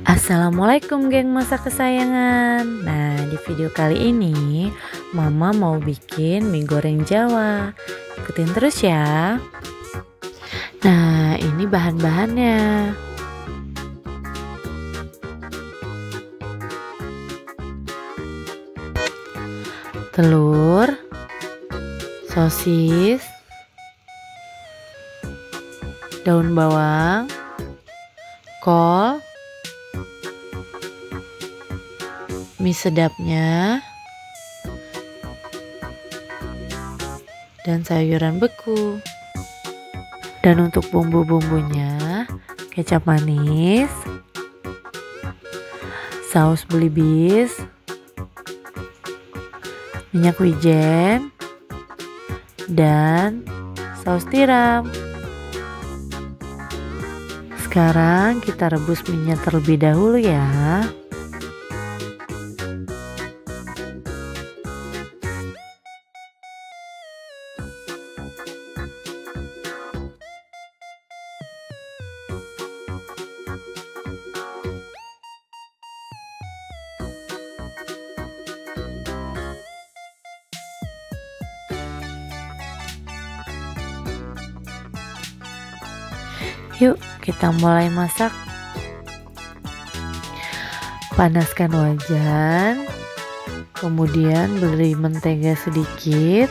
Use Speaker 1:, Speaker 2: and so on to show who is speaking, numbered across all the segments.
Speaker 1: Assalamualaikum geng masak kesayangan. Nah, di video kali ini Mama mau bikin mie goreng Jawa. Ikutin terus ya. Nah, ini bahan-bahannya. Telur, sosis, daun bawang, kol, mie sedapnya, dan sayuran beku. Dan untuk bumbu-bumbunya, kecap manis, saus belibis, minyak wijen, dan saus tiram. Sekarang kita rebus minyak terlebih dahulu ya. Yuk kita mulai masak. Panaskan wajan, kemudian beri mentega sedikit,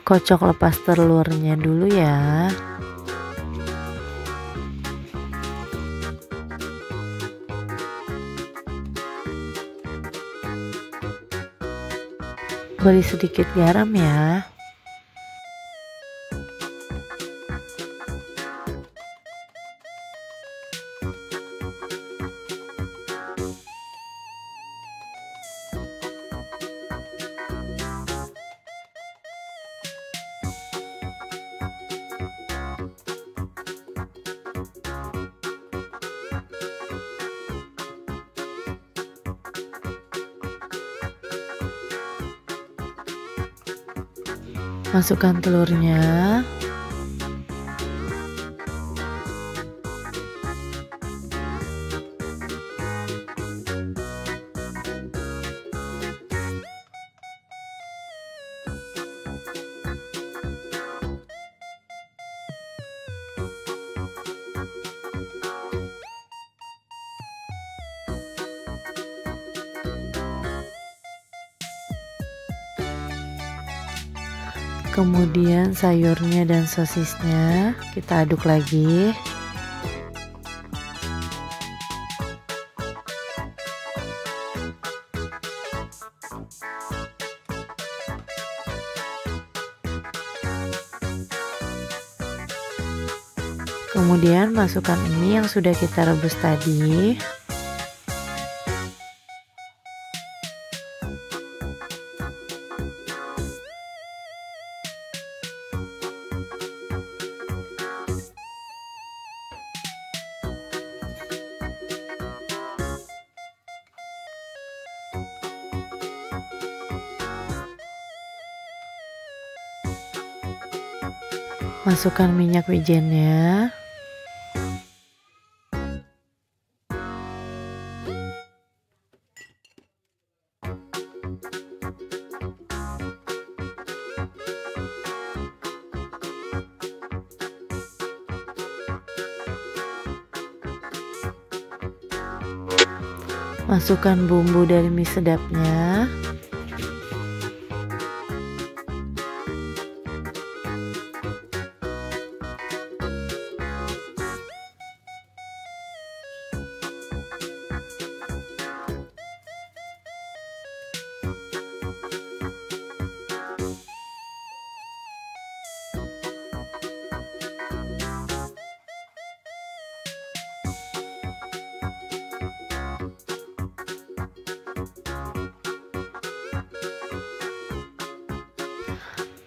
Speaker 1: kocok lepas telurnya dulu ya. Beri sedikit garam ya. Masukkan telurnya. Kemudian sayurnya dan sosisnya kita aduk lagi. Kemudian masukkan mie yang sudah kita rebus tadi. Masukkan minyak wijennya. Masukkan bumbu dari mie sedapnya.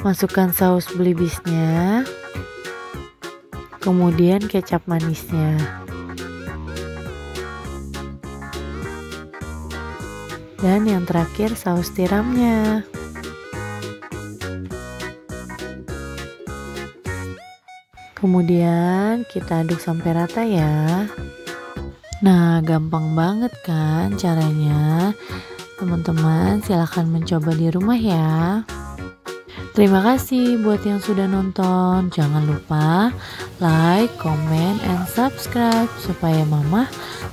Speaker 1: Masukkan saus belibisnya, kemudian kecap manisnya. Dan yang terakhir saus tiramnya. Kemudian kita aduk sampai rata ya. Nah, gampang banget kan caranya. Teman-teman silahkan mencoba di rumah ya. Terima kasih buat yang sudah nonton. Jangan lupa like, comment, and subscribe supaya mama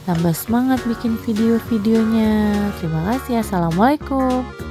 Speaker 1: tambah semangat bikin video-videonya. Terima kasih. Assalamualaikum.